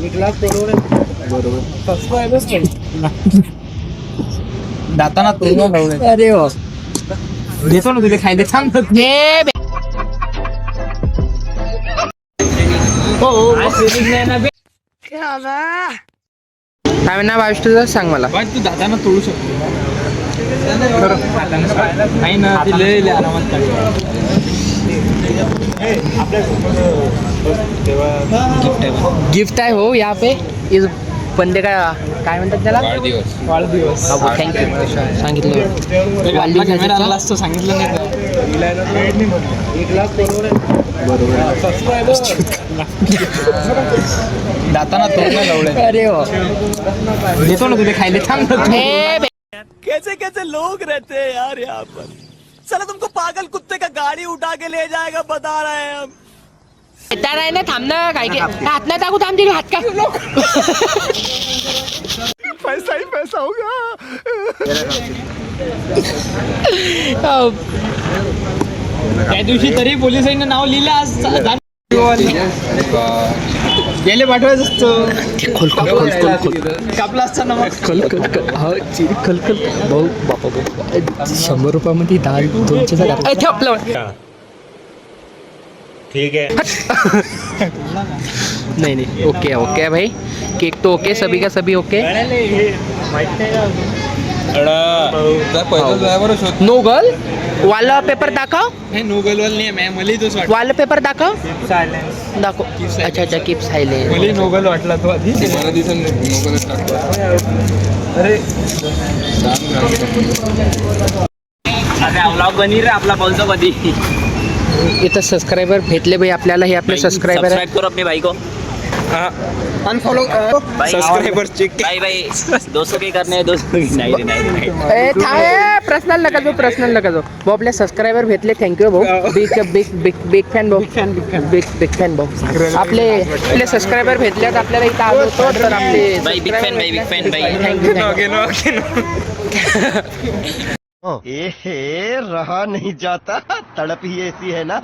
1,00,000 बरोबर. सबस्क्रायबर्स दाताना तोडून लावले. अरे हो देतो ना तुला खायला सांग. काय म्हणणार भावेश तुझं सांग मला. तू दाताना तोडू शकतो नाही ना ती लय आरामात गिफ्ट आहे हो यहाँ पे इस बंदे का काय म्हणतात त्याला वाढदिवस. थँक्यू सांगितलं कॅमेरा असतो सांगितलं नाही का? 1,00,000 बरोबर. दाताना तोडून लावले. अरे हो देतो ना तुला खायला सांग. कैसे कैसे लोग रहते हैं यार यहाँ पर. चलो तुमको पागल कुत्ते का गाड़ी उठा के ले जाएगा बता रहे हैं हम. येणार आहे ना थांब ना काय हात नाही टाकू थांब तिथे हात का पैसा ही पैसा होगा. त्या दिवशी तरी पोलिसांनी नाव लिहिलं आज गेले पाठवायचं असतं. खोल खोल खोल खोल खोल कापला असता ना मग. खोल खोल खोल हा चिरी खोल खोल भाऊ बापा बापा 100 रुपयामध्ये दाल 200 ठेवलं. ठीक है. नहीं नहीं ओके ओके भाई केक तो ओके सभी का सभी ओके. नो गर्ल वाला पेपर दाखव. नाही नोगल वाल नाही मला तोच वाटलं. वाला पेपर दाखव दाखव. अच्छा अच्छा कीप सायलेंट. मला नोगल वाटला तो आधी. मला दिसन नोकरच टाकतो. अरे व्लॉग बनी रे आपला बोलतो कधी. इथं सबस्क्रायबर भेटले भाई आपल्याला. हे आपले सबस्क्रायबर आहे. सब्सक्राइब करो अपने भाई को. Unfollow subscriber check. भाई भाई 200 के करने हैं 200 की. नाही रे नाही रे नाही. पर्सनल नका जो पर्सनल नका जो भाऊ. आपले सबस्क्रायबर भेटले थँक्यू भाऊ. Big big big big fan भाऊ. बिग बिग फॅन भाऊ. आपले आपले सबस्क्रायबर भेटल्यात आपल्याला इथं आलो होतो तर आपले भाई बिग फॅन भाई बिग फॅन भाई. थँक्यू रहा नहीं जाता. तड़प ही ऐसी है ना.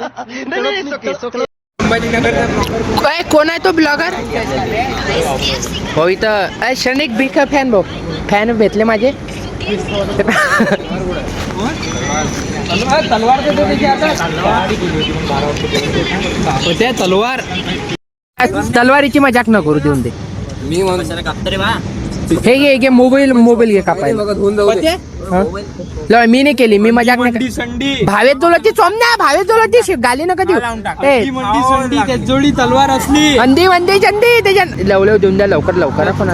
काय कोण आहे तो ब्लॉगर हो इथं. क्षणिक बिग फॅन भाऊ. फॅन भेटले माझे. तलवार होते तलवार. तलवारीची मजाक न करू देऊन दे. मी म्हणतो कापतो रे बा. हे घे मोबाईल घे कापायला. मी नाही केली. मी मजाक नाही. संडी भावेत जोलती चोमना भावेत जोलती गाली नका देऊ. मंडी संडी त्या जोडी तलवार असली. अंधी वंदी चंदी त्याच्या लवलव देऊन द्या लवकर लवकर. पण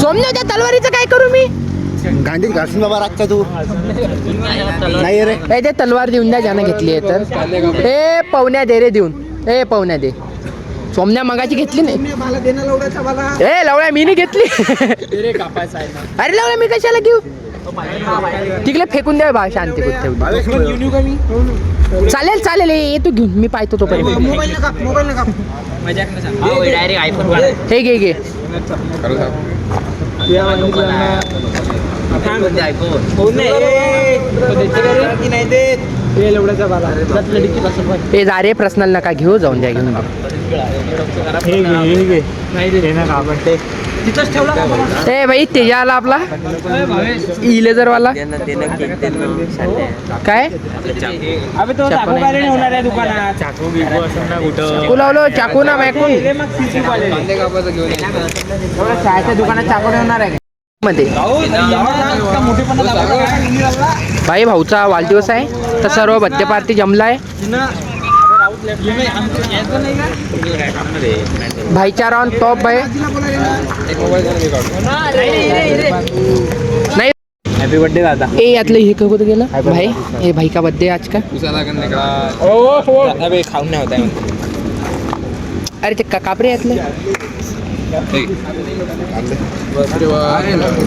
चोमना त्या तलवारीचं काय करू मी. गांडीत घासून बाबा राखता तू. नाही रे ते तलवार देऊन द्या ज्यानं घेतली आहे तर. ए पवन्या दे रे देऊन. ए पवन्या दे. सोमण्या मगाची घेतली नाही. ए लवळ्या मी नाही घेतली. अरे लवळ्या मी कशाला घेऊ. तिकडे फेकून द्या बा. शांती कुठे चालेल चालेल. ये तू घेऊन मी पाहतो तोपर्यंत. Direct iPhone. हे घे घे. ए जा रे पर्सनल नका घेऊ. जाऊन द्या घेऊन. ए भाई तेजा आला आपला इलेजर वाला. काय अबे तो चाकू काय नाही होणार आहे दुकानात. चाकू बिकू असं ना कुठं. कुलावलो चाकू ना मॅकून. चायच्या दुकानात चाकू नाही होणार आहे मध्ये. भाई भाऊचा वाढदिवस आहे तर सर्व बर्थडे पार्टी जमलाय. भाईचारा ऑन टॉप भाई. नाही हॅपी बर्थडे दादा. ए यातलं हे कुठं गेलं भाई. ए भाई का बर्थडे आज का. अबे खाऊन नाही होता. अरे ते कापरे यातलं.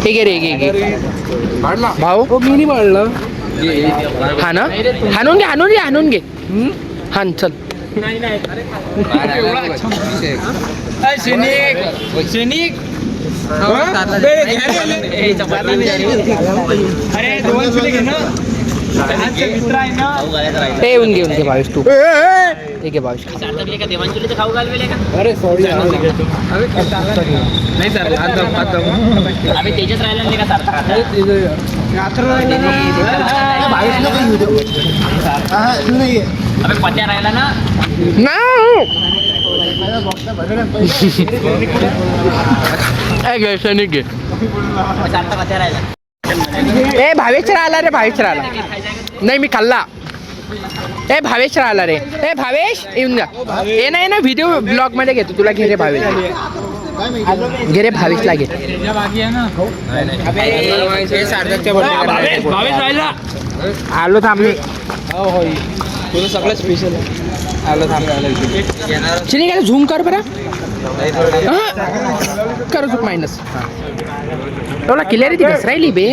हे घे रे घे भाऊ. मी नाही वाढलं. हा ना हाणून घे हाणून घे हाणून घे. हान चल. अरे दोन घे ना. मित्र आहे ना. खाऊ घालायचं राहिलं. ते येऊन घे भावेश तू हे घे भावेश सार्थकले का देवांचुलीचं खाऊ घालवेले का नाही चालेल आम्ही तेजच राहिला नाही का सार्थक आता? अबे पत्या राहिला ना. घे सैनिक घे सार्थक पत्या राहिला. ए भावेश राहिला रे भावेश राहिला नाही मी खाल्ला ए भावेश राहिला रे ए भावेश येऊन जा ए नाही ना व्हिडिओ ब्लॉग मध्ये घेतो तुला घे रे भावेश घे रे भावेशला घे आलो थांबले तुला सगळं स्पेशल आलो थांब चिनी काय झूम कर बरं कर झूम मायनस तुला क्लिअरिटी घसरायली बे